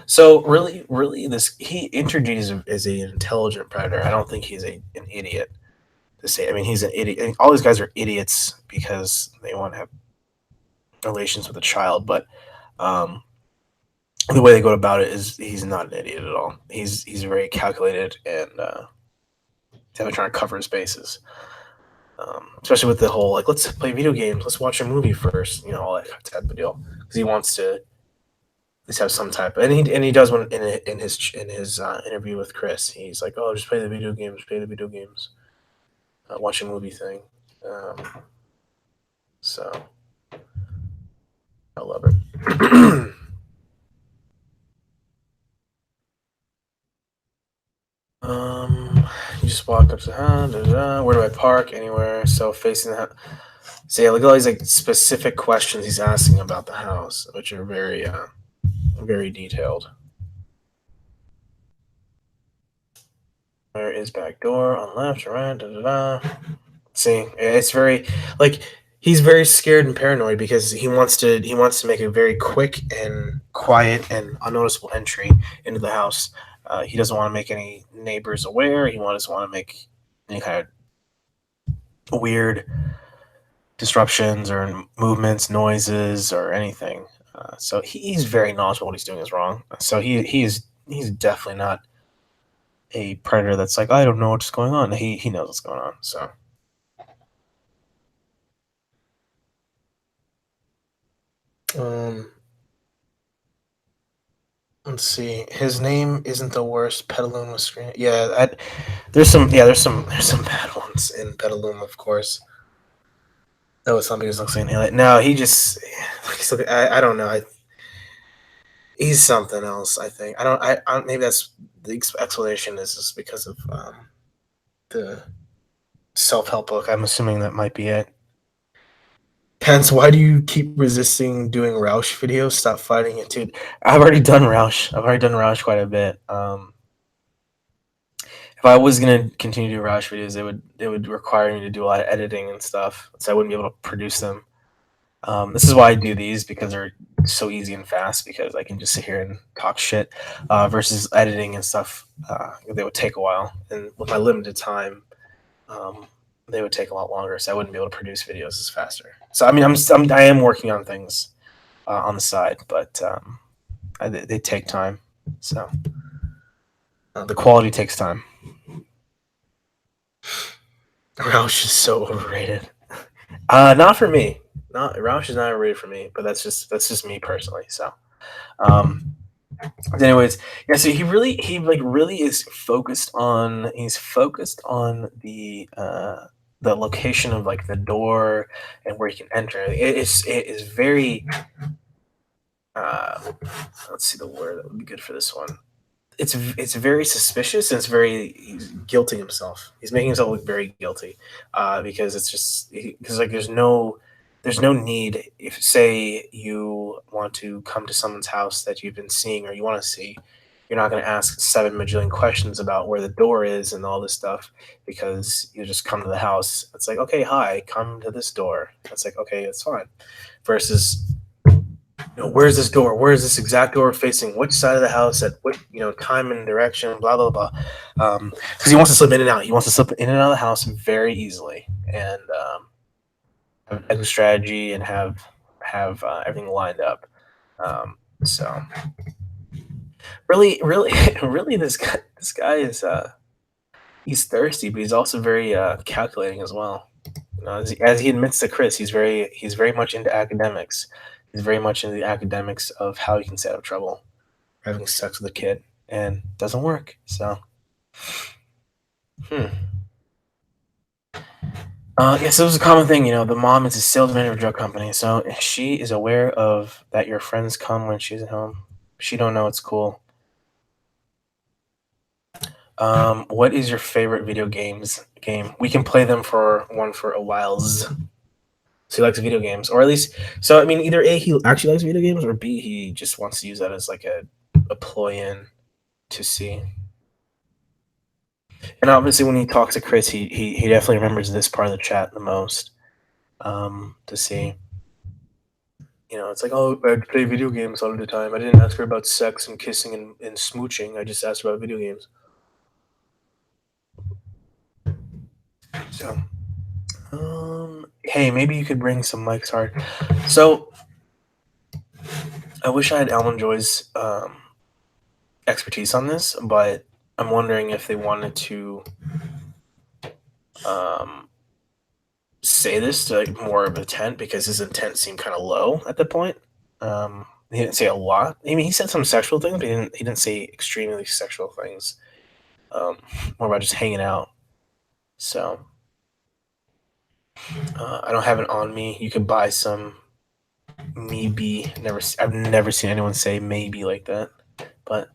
So really, this he introduced as an intelligent predator. I don't think he's an idiot. To say, I mean, he's an idiot. And all these guys are idiots because they want to have relations with a child. But um, the way they go about it is he's not an idiot at all. He's very calculated and definitely trying to cover his bases. Especially with the whole like, let's play video games, let's watch a movie first, all that type of deal, because he wants to at least have some type. And he does one in his interview with Chris. He's like, oh, just play the video games, watch a movie thing. So I love it. You just walk up to where do I park? Anywhere. So facing the house. So yeah, look at all these like specific questions he's asking about the house, which are very detailed. Where is back door on left or right? Da, da, da. See, it's very like he's very scared and paranoid because he wants to make a very quick and quiet and unnoticeable entry into the house. He doesn't want to make any neighbors aware. He doesn't want to make any kind of weird disruptions or movements, noises, or anything. So he's very knowledgeable. What he's doing is wrong. So he's definitely not a predator that's like, I don't know what's going on. He knows what's going on. So let's see. His name isn't the worst. Petaluma screen. Yeah, there's some bad ones in Petaluma, of course. That was something who's saying like, no, he just I don't know. He's something else. I think I don't maybe that's the explanation is just because of the self help book. I'm assuming that might be it. Hence, why do you keep resisting doing Roush videos? Stop fighting it, dude. I've already done Roush. Quite a bit. if I was gonna continue to do Roush videos, it would require me to do a lot of editing and stuff, so I wouldn't be able to produce them. This is why I do these, because they're so easy and fast, because I can just sit here and talk shit, versus editing and stuff. They would take a while, and with my limited time, um, they would take a lot longer, so I wouldn't be able to produce videos as faster. So I mean, I am working on things on the side, but they take time. So the quality takes time. Roush is so overrated. Not for me. Not Roush is not overrated for me, but that's just me personally. So, um, but anyways, yeah. So he like really is focused on the location of like the door and where you can enter. It is very uh, let's see the word that would be good for this one. It's very suspicious, and he's guilting himself. He's making himself look very guilty, because it's just because like there's no need. If say you want to come to someone's house that you've been seeing or you want to see, you're not going to ask 7 majillion questions about where the door is and all this stuff, because you just come to the house. It's like, okay, hi, come to this door. It's like, okay, it's fine. Versus, where's this door? Where is this exact door facing? Which side of the house? At what time and direction? Blah blah blah. Because he wants to slip in and out. He wants to slip in and out of the house very easily, and have an exit strategy and have everything lined up. So really, really, really, this guy is he's thirsty, but he's also very calculating as well. As he admits to Chris, he's very much into academics. He's very much into the academics of how he can set up trouble, having sex with a kid, and it doesn't work. So, hmm. Yes, it was a common thing. The mom is a sales manager of a drug company, so she is aware of that your friends come when she's at home. She don't know it's cool. What is your favorite video game? We can play them for a whiles. So he likes video games, or at least, so I mean, either A, he actually likes video games, or B, he just wants to use that as like a ploy in to see. And obviously, when he talks to Chris, he definitely remembers this part of the chat the most. To see, it's like, oh, I play video games all the time. I didn't ask her about sex and kissing and smooching. I just asked about video games. So, hey, maybe you could bring some mics hard. So, I wish I had Alan Joy's expertise on this, but I'm wondering if they wanted to say this to like more of intent, because his intent seemed kind of low at the point. He didn't say a lot. I mean, he said some sexual things, but he didn't say extremely sexual things. More about just hanging out. So I don't have it on me. You could buy some. Maybe I've never seen anyone say maybe like that, but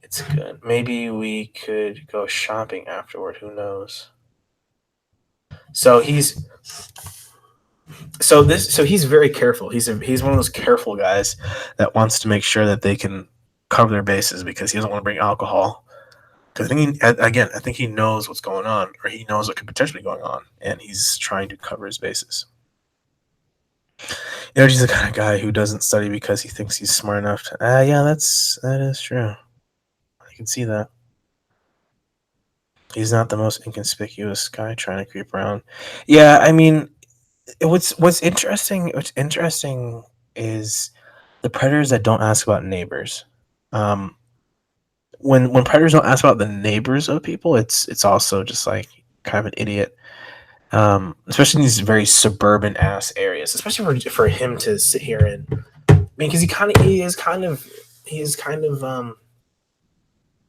it's good. Maybe we could go shopping afterward. Who knows? So he's he's very careful. He's one of those careful guys that wants to make sure that they can cover their bases, because he doesn't want to bring alcohol. Because I think he knows what's going on, or he knows what could potentially be going on, and he's trying to cover his bases. He's the kind of guy who doesn't study because he thinks he's smart enough to. Yeah, that is true. I can see that. He's not the most inconspicuous guy trying to creep around. Yeah, I mean, what's interesting. What's interesting is the predators that don't ask about neighbors. When predators don't ask about the neighbors of people, it's also just like kind of an idiot. Especially in these very suburban ass areas, especially for him to sit here and, I mean, because he is kind of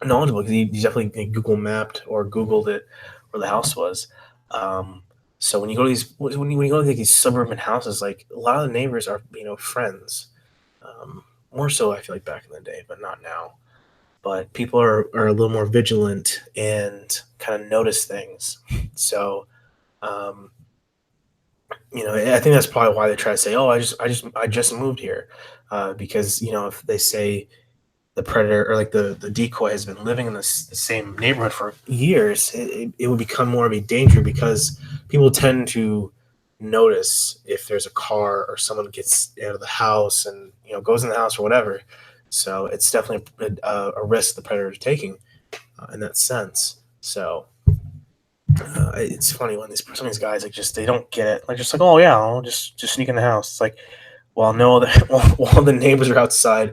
knowledgeable, because he definitely Google mapped or Googled it where the house was. So when you go to these suburban houses, like a lot of the neighbors are friends. More so, I feel like back in the day, but not now. But people are a little more vigilant and kind of notice things. So, I think that's probably why they try to say, "Oh, I just moved here," because if they say, the predator or like the decoy has been living in the same neighborhood for years, it would become more of a danger because people tend to notice if there's a car or someone gets out of the house and goes in the house or whatever. So it's definitely a risk the predator is taking in that sense. So it's funny when some of these guys like just they don't get it. Like just like, oh yeah, I'll just sneak in the house. It's like, well, no, while the neighbors are outside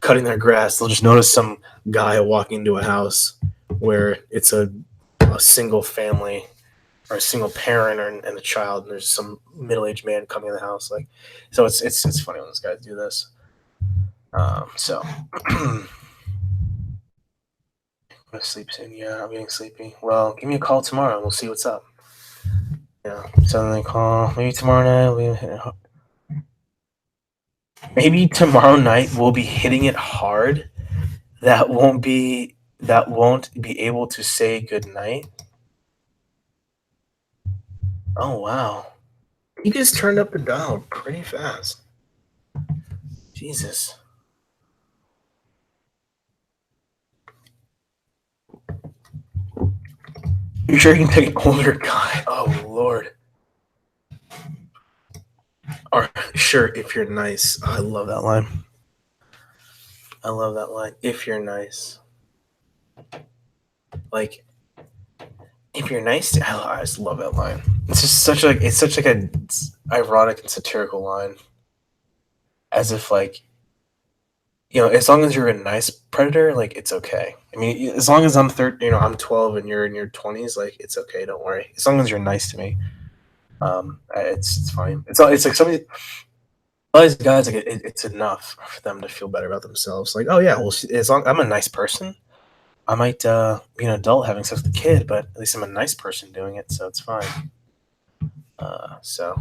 cutting their grass, they'll just notice some guy walking into a house where it's a single family or a single parent and a child, and there's some middle-aged man coming in the house. Like, so it's funny when those guys do this. So I'm gonna sleep soon. Yeah, I'm getting sleepy. Well, give me a call tomorrow and we'll see what's up. Yeah, suddenly call maybe tomorrow night. Maybe tomorrow night we'll be hitting it hard. That won't be able to say good night. Oh wow. You guys turned up the dial pretty fast. Jesus. You sure you can take an older guy? Oh Lord. Or sure, if you're nice. Oh, I love that line. I love that line. If you're nice. Like if you're nice I just love that line. It's just such like a ironic and satirical line. As if like as long as you're a nice predator, like it's okay. I mean, as long as I'm I'm 12 and you're in your 20s, like it's okay. Don't worry. As long as you're nice to me, it's fine. It's like somebody, all these guys, like it's enough for them to feel better about themselves. Like, oh yeah, well, as long I'm a nice person, I might be an adult having sex with a kid, but at least I'm a nice person doing it, so it's fine. So,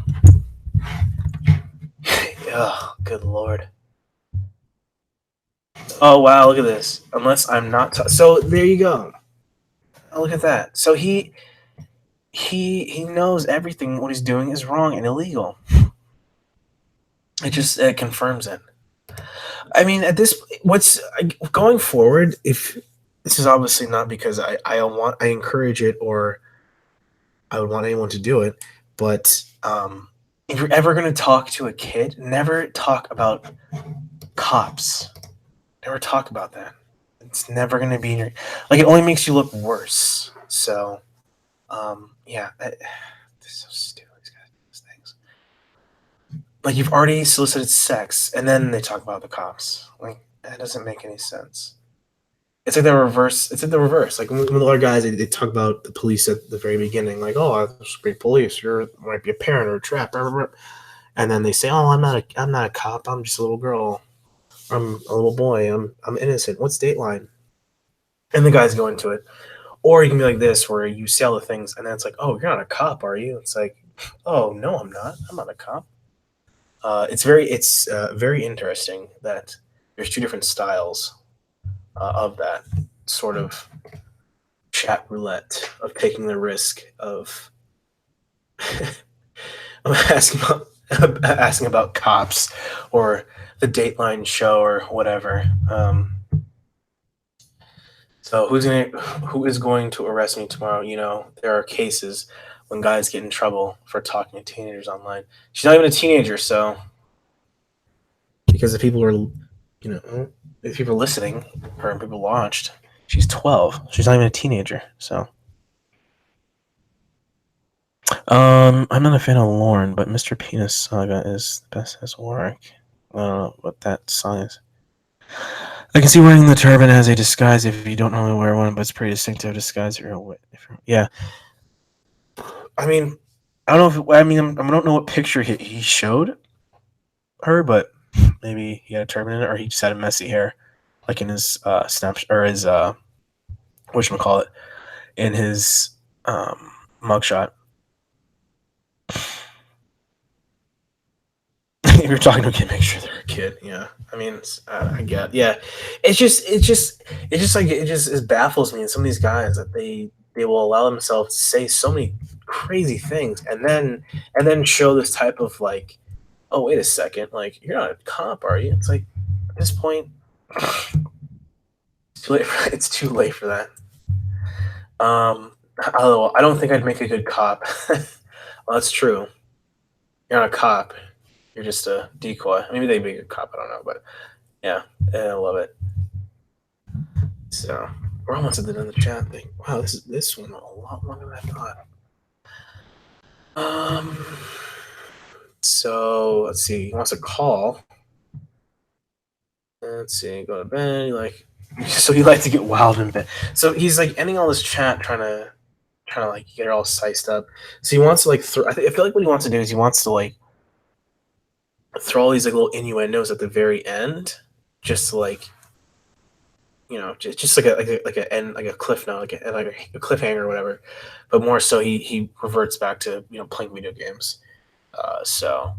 oh, good lord. Oh wow, look at this. Unless I'm not so there you go. Oh, look at that. So he knows everything what he's doing is wrong and illegal. It confirms it. I mean, at this what's going forward, if this is obviously not because I encourage it or I would want anyone to do it, but if you're ever going to talk to a kid, never talk about cops. Never talk about that. It's never going to be in your like it only makes you look worse. So yeah, this is so stupid. These guys do these things. Like you've already solicited sex, and then they talk about the cops. Like that doesn't make any sense. It's like the reverse. It's like the reverse. Like when a lot of guys they talk about the police at the very beginning, like, "Oh, there's great police. You might be a parent or a trap," blah, blah, blah. And then they say, "Oh, I'm not a cop. I'm just a little girl. I'm a little boy. I'm innocent. What's Dateline?" And the guys go into it. Or you can be like this, where you say all the things, and then it's like, "Oh, you're not a cop, are you?" It's like, "Oh, no, I'm not. I'm not a cop." It's very interesting that there's two different styles of that sort of chat roulette of taking the risk of asking about cops or the Dateline show or whatever. So who is going to arrest me tomorrow? There are cases when guys get in trouble for talking to teenagers online. She's not even a teenager, so because if people are listening or people watched, she's 12. She's not even a teenager, so. I'm not a fan of Lauren, but Mr. Penis Saga is the best as work. I don't know what that song is. I can see wearing the turban as a disguise if you don't normally wear one, but it's pretty distinctive disguise. Yeah. I mean, I don't know if I don't know what picture he showed her, but maybe he had a turban in it, or he just had a messy hair, like in his snapshot or his whatchamacallit, in his mugshot. If you're talking to a kid, make sure they're a kid. Yeah, I mean, I get. Yeah, it just baffles me. And some of these guys that they will allow themselves to say so many crazy things, and then show this type of like, oh wait a second, like you're not a cop, are you? It's like at this point, too late. It's too late for that. Although I don't think I'd make a good cop. Well, that's true. You're not a cop. You're just a decoy. Maybe they'd be a good cop. I don't know, but yeah, I love it. So we're almost at the end of the chat thing. Wow, this one a lot longer than I thought. So let's see. He wants a call. Let's see. Go to bed. So you like to get wild in bed. So he's like ending all this chat, trying to like get her all sized up. So he wants to like I feel like what he wants to do is he wants to like throw all these like little innuendos at the very end, just to like, just like a end, like a cliff note, like a cliffhanger or whatever. But more so, he reverts back to playing video games. So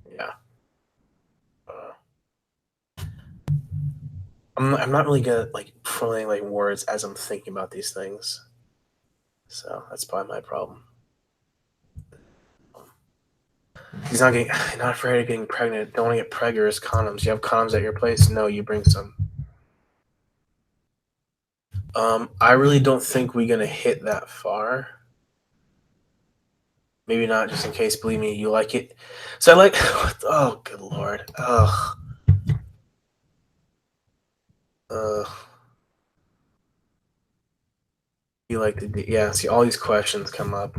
yeah. I'm not really good at like formulating like words as I'm thinking about these things. So that's probably my problem. He's not afraid of getting pregnant. Don't want to get preggers. Condoms. You have condoms at your place? No, you bring some. I really don't think we're gonna hit that far. Maybe not, just in case. Believe me, you like it. So I like. Oh, good lord. Ugh. You like to? Yeah. See, all these questions come up.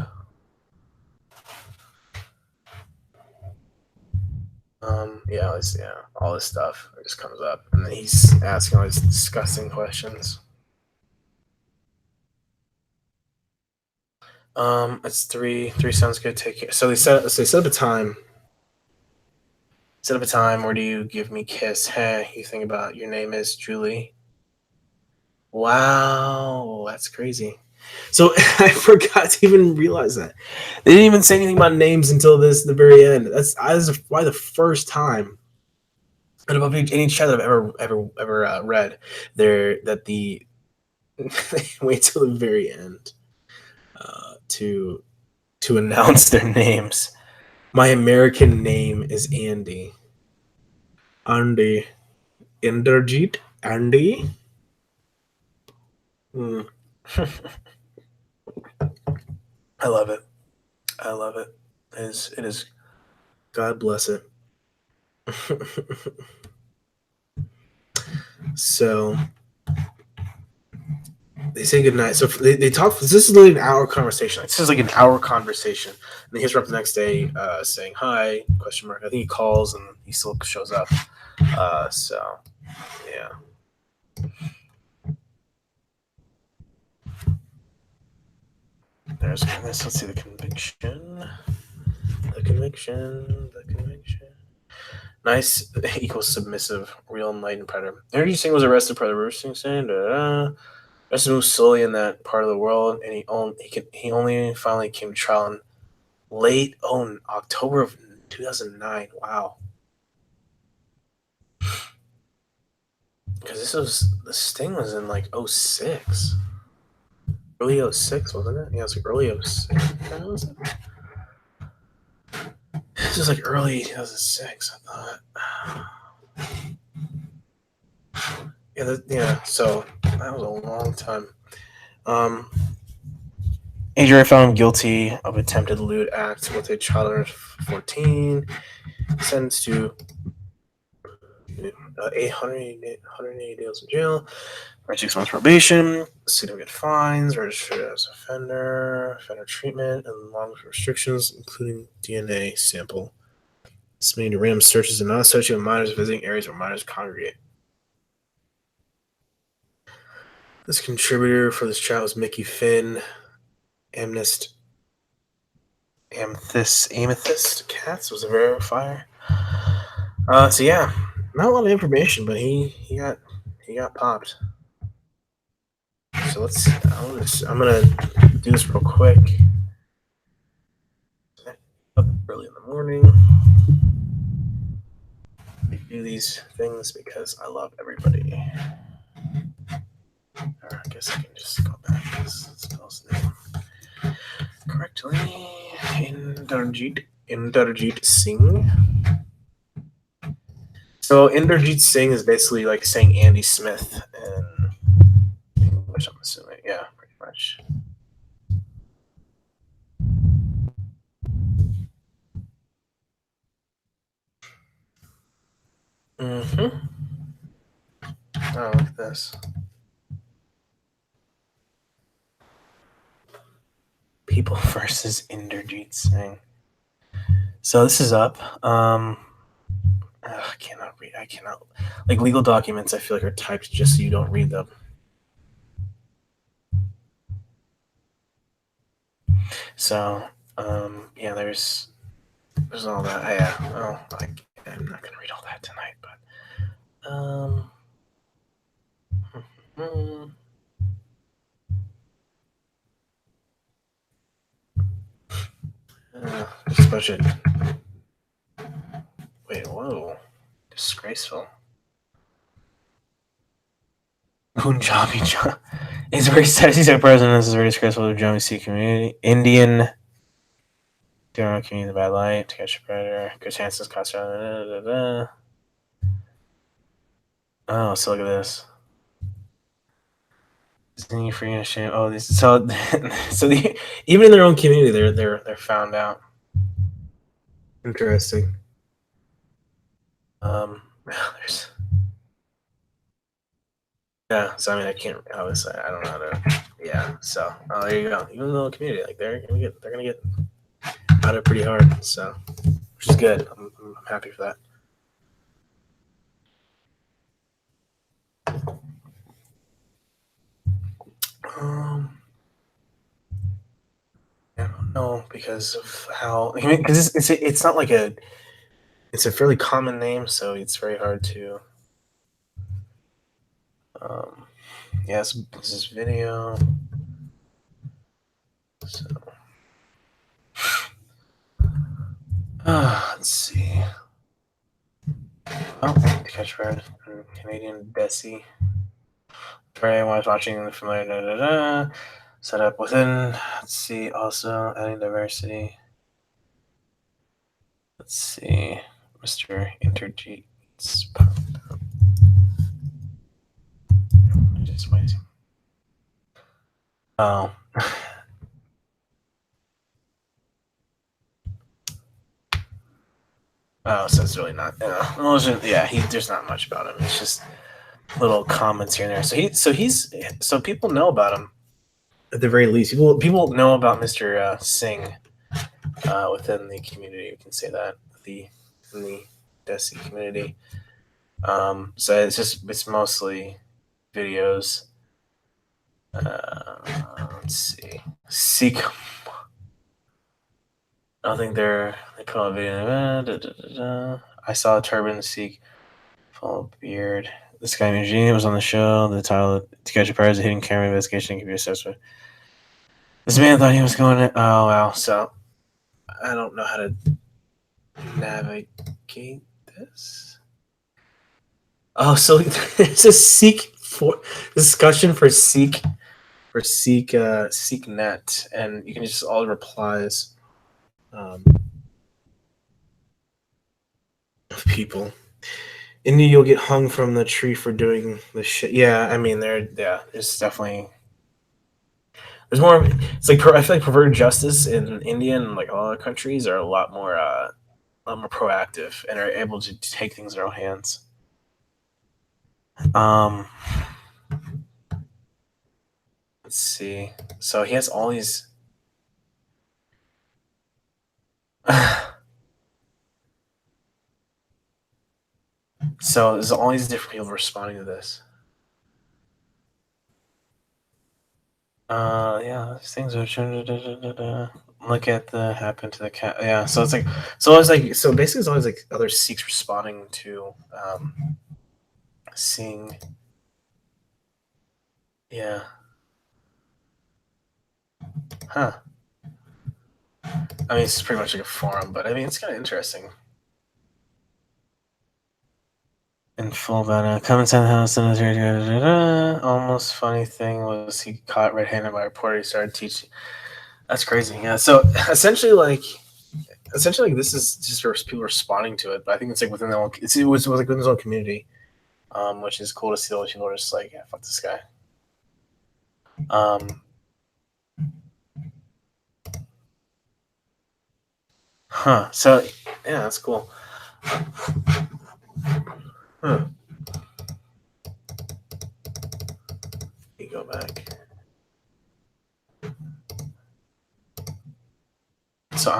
Yeah, all this stuff just comes up, and then he's asking all these disgusting questions. It's three. Three sounds good. Take care. So they set up a time. Set up a time. Where do you give me kiss? Hey, you think about your name is Julie. Wow, that's crazy. So I forgot to even realize that they didn't even say anything about names until the very end. That's why the first time out of any chat that I've ever read there that they wait till the very end to announce their names. My American name is Andy. Andy. Inderjeet. Andy. I love it. I love it. It is. God bless it. So they say goodnight. So they talk. This is literally an hour conversation. This is like an hour conversation. And then he's up the next day saying hi, question mark. I think he calls and he still shows up. So yeah. There's this. Let's see the conviction. The conviction. Nice equals submissive, real enlightened predator. Inderjeet Singh was arrested for the roosting saying Arrested moved slowly in that part of the world, and he only finally came to trial in late October of 2009. Wow. Because the sting was in like 06. Early 06, wasn't it? Yeah, it was like early 06. Was it? This was like early 2006, I thought. Yeah, so that was a long time. Adrian found guilty of attempted lewd act with a child under 14, sentenced to 180 days in jail, 6 months probation, significant fines, registered as offender treatment, and long restrictions, including DNA sample. Submitting random searches and not associated with minors visiting areas where minors congregate. This contributor for this chat was Mickey Finn, Amethyst Cats was a verifier. So yeah, not a lot of information, but he got popped. So I'm gonna do this real quick. Up early in the morning. I do these things because I love everybody. Or I guess I can just go back to this spell's name correctly. Inderjeet Singh. So Inderjeet Singh is basically like saying Andy Smith, and Mm-hmm. Oh, look at this. People versus Inderjeet Singh. So this is up. I cannot read. I cannot. Like legal documents, I feel like are typed just so you don't read them. So, yeah, there's all that. Yeah. Oh, I'm not gonna read all that tonight, but mm, just a bunch of. Wait, whoa, disgraceful. Punjabi John. It's very sad. He's a president. This is very disgraceful to the Punjabi Sikh community. Indian general community in the bad light. To catch a predator. Good chances. Cost. Oh, so look at this. Disney free and shame. Oh, these. So, even in their own community, they're found out. Interesting. There's. Yeah, so I mean, I can't. Obviously, I don't know how to. Yeah, so there you go. Even the community, like they're gonna get out of it pretty hard. So, which is good. I'm happy for that. Um, I don't know because of how. I mean, because it's not like a. It's a fairly common name, so it's very hard to. Um, yes, this is video. So, let's see. Oh, to catch red. Canadian Bessie. Sorry, I was watching the familiar. Set up within. Let's see. Also adding diversity. Let's see. Mr. Inderjeet. Just waiting. Oh. Oh, so it's really not. Yeah, there's not much about him. It's just little comments here and there. So people know about him at the very least. People know about Mr. Singh within the community. You can say that in the Desi community. So it's mostly videos. Let's see. Sikh. I don't think they put on video. I saw a turban Sikh, full beard. This guy Eugene was on the show. The title "To Catch a Predator: Hidden Camera Investigation" can be assessed with. This man thought he was going to. Oh wow! So I don't know how to navigate this. Oh, so there's a Sikh for discussion for Sikh Sikh net, and you can just all the replies of people. India, you'll get hung from the tree for doing the shit. Yeah, I mean, there's definitely there's more. It's like I feel like perverted justice in India and like all other countries are a lot more proactive and are able to take things in their own hands. Um, let's see. So he has all these. So there's all these different people responding to this. Yeah, these things are. Look at the happen to the cat. Yeah, so it's like, so basically, it's always like other Sikhs responding to seeing. Yeah. Huh. I mean, it's pretty much like a forum, but I mean, it's kind of interesting. In full banner, come inside the house. Almost funny thing was he caught red-handed by a reporter. He started teaching. That's crazy. Yeah. So essentially, this is just for people responding to it. But I think it's like within their own. It was like within his own community, which is cool to see. All people are just like, yeah, fuck this guy. Huh. So yeah, that's cool. Huh. Let me go back. So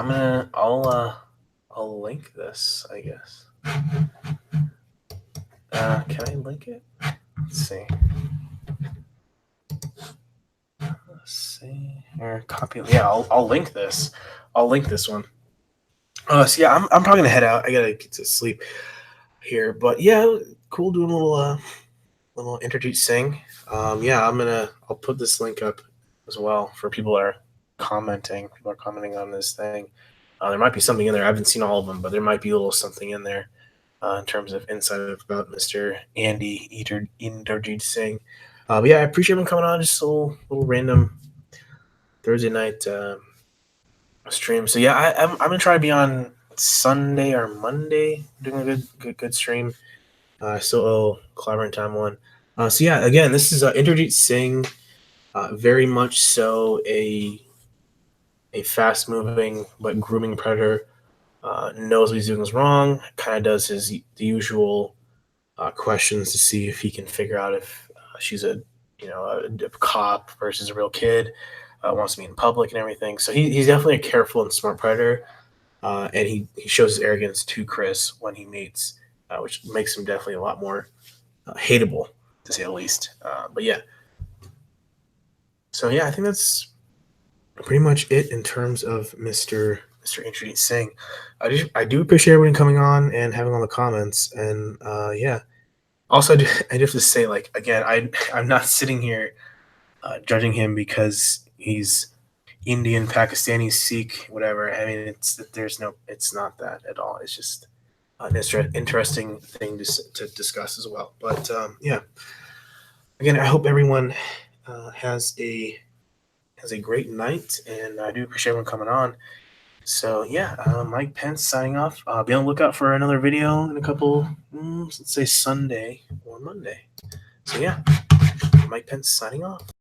I'll link this, I guess. Can I link it? Let's see. Or copy. Yeah, I'll link this. I'll link this one. So yeah, I'm probably gonna head out. I gotta get to sleep here, but yeah, cool doing a little Inderjeet Singh. Yeah, I'll put this link up as well for people that are commenting. People are commenting on this thing. There might be something in there. I haven't seen all of them, but there might be a little something in there in terms of insight about Mr. Inderjeet Singh. But yeah, I appreciate him coming on. Just a little random Thursday night stream. So yeah, I'm gonna try to be on Sunday or Monday doing a good stream. I still owe Clyburn Time one. So yeah, again, this is Inderjeet Singh, very much so a fast moving but grooming predator. Knows what he's doing is wrong. Kind of does the usual questions to see if he can figure out if she's a cop versus a real kid. Wants to meet in public and everything. So he's definitely a careful and smart predator. And he shows his arrogance to Chris when he meets, which makes him definitely a lot more hateable, to say the least. But yeah. So yeah, I think that's pretty much it in terms of Mr. Inderjeet Singh. I do appreciate everyone coming on and having all the comments. And yeah. Also, I do have to say, like, again, I'm not sitting here judging him because he's Indian, Pakistani, Sikh, whatever. I mean, it's not that at all. It's just an interesting thing to discuss as well. But yeah, again, I hope everyone has a great night, and I do appreciate everyone coming on. So yeah, Mike Pence signing off. Be on the lookout for another video in a couple, let's say Sunday or Monday. So yeah, Mike Pence signing off.